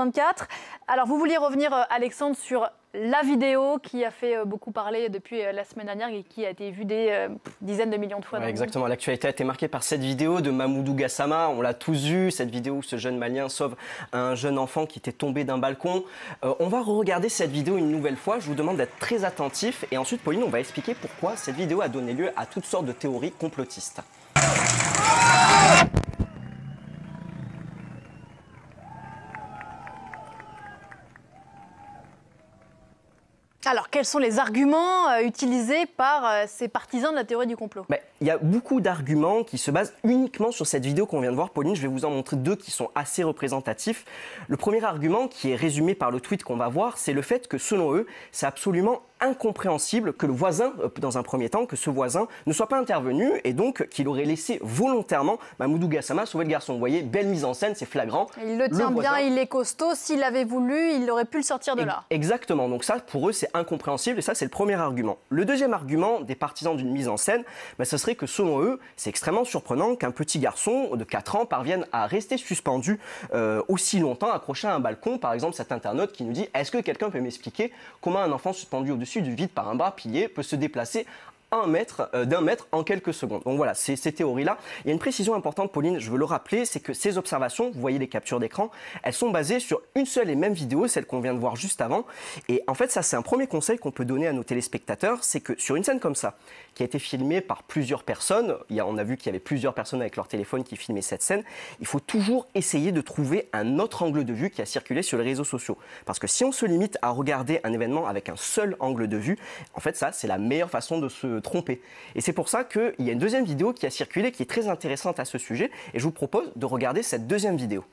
24. Alors vous vouliez revenir, Alexandre, sur la vidéo qui a fait beaucoup parler depuis la semaine dernière et qui a été vue des dizaines de millions de fois. Ouais, exactement, l'actualité a été marquée par cette vidéo de Mamoudou Gassama. On l'a tous vu, cette vidéo où ce jeune Malien sauve un jeune enfant qui était tombé d'un balcon. On va re-regarder cette vidéo une nouvelle fois. Je vous demande d'être très attentif. Et ensuite, Pauline, on va expliquer pourquoi cette vidéo a donné lieu à toutes sortes de théories complotistes. Alors, quels sont les arguments utilisés par ces partisans de la théorie du complot? Il y a beaucoup d'arguments qui se basent uniquement sur cette vidéo qu'on vient de voir, Pauline. Je vais vous en montrer deux qui sont assez représentatifs. Le premier argument, qui est résumé par le tweet qu'on va voir, c'est le fait que, selon eux, c'est absolument incompréhensible que le voisin, dans un premier temps, que ce voisin ne soit pas intervenu et donc qu'il aurait laissé volontairement Mamoudou Gassama sauver le garçon. Vous voyez, belle mise en scène, c'est flagrant. Il le tient bien, il est costaud. S'il avait voulu, il aurait pu le sortir de là. Exactement. Donc ça, pour eux, c'est incompréhensible et ça, c'est le premier argument. Le deuxième argument des partisans d'une mise en scène, ce serait que, selon eux, c'est extrêmement surprenant qu'un petit garçon de 4 ans parvienne à rester suspendu aussi longtemps, accroché à un balcon. Par exemple, cet internaute qui nous dit « Est-ce que quelqu'un peut m'expliquer comment un enfant suspendu au-dessus du vide par un bras pilier peut se déplacer d'un mètre en quelques secondes ?» Donc voilà, c'est ces théories-là. Il y a une précision importante, Pauline, je veux le rappeler, c'est que ces observations, vous voyez les captures d'écran, elles sont basées sur une seule et même vidéo, celle qu'on vient de voir juste avant. Et en fait, ça, c'est un premier conseil qu'on peut donner à nos téléspectateurs, c'est que sur une scène comme ça, qui a été filmée par plusieurs personnes, on a vu qu'il y avait plusieurs personnes avec leur téléphone qui filmaient cette scène, il faut toujours essayer de trouver un autre angle de vue qui a circulé sur les réseaux sociaux. Parce que si on se limite à regarder un événement avec un seul angle de vue, en fait, ça, c'est la meilleure façon de se tromper. Et c'est pour ça qu'il y a une deuxième vidéo qui a circulé, qui est très intéressante à ce sujet, et je vous propose de regarder cette deuxième vidéo.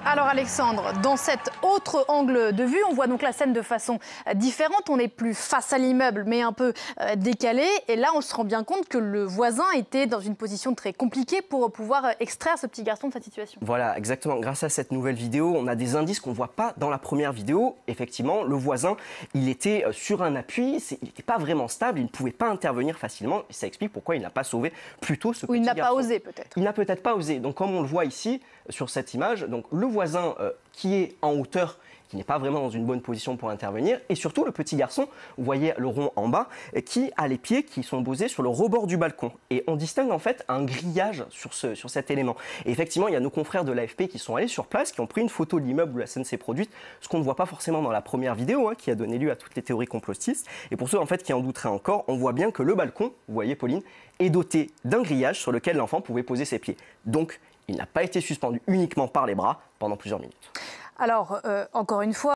Alors Alexandre, dans cet autre angle de vue, on voit donc la scène de façon différente. On n'est plus face à l'immeuble, mais un peu décalé. Et là, on se rend bien compte que le voisin était dans une position très compliquée pour pouvoir extraire ce petit garçon de cette situation. Voilà, exactement. Grâce à cette nouvelle vidéo, on a des indices qu'on ne voit pas dans la première vidéo. Effectivement, le voisin, il était sur un appui, il n'était pas vraiment stable, il ne pouvait pas intervenir facilement. Et ça explique pourquoi il n'a pas sauvé plus tôt ce petit garçon. Ou il n'a pas osé peut-être. Il n'a peut-être pas osé. Donc comme on le voit ici, sur cette image, donc le voisin qui est en hauteur, qui n'est pas vraiment dans une bonne position pour intervenir, et surtout le petit garçon, vous voyez le rond en bas, qui a les pieds qui sont posés sur le rebord du balcon. Et on distingue en fait un grillage sur cet élément. Et effectivement, il y a nos confrères de l'AFP qui sont allés sur place, qui ont pris une photo de l'immeuble où la scène s'est produite, ce qu'on ne voit pas forcément dans la première vidéo, qui a donné lieu à toutes les théories complotistes. Et pour ceux en fait qui en douteraient encore, on voit bien que le balcon, vous voyez Pauline, est doté d'un grillage sur lequel l'enfant pouvait poser ses pieds. Donc, il n'a pas été suspendu uniquement par les bras pendant plusieurs minutes. Alors, encore une fois,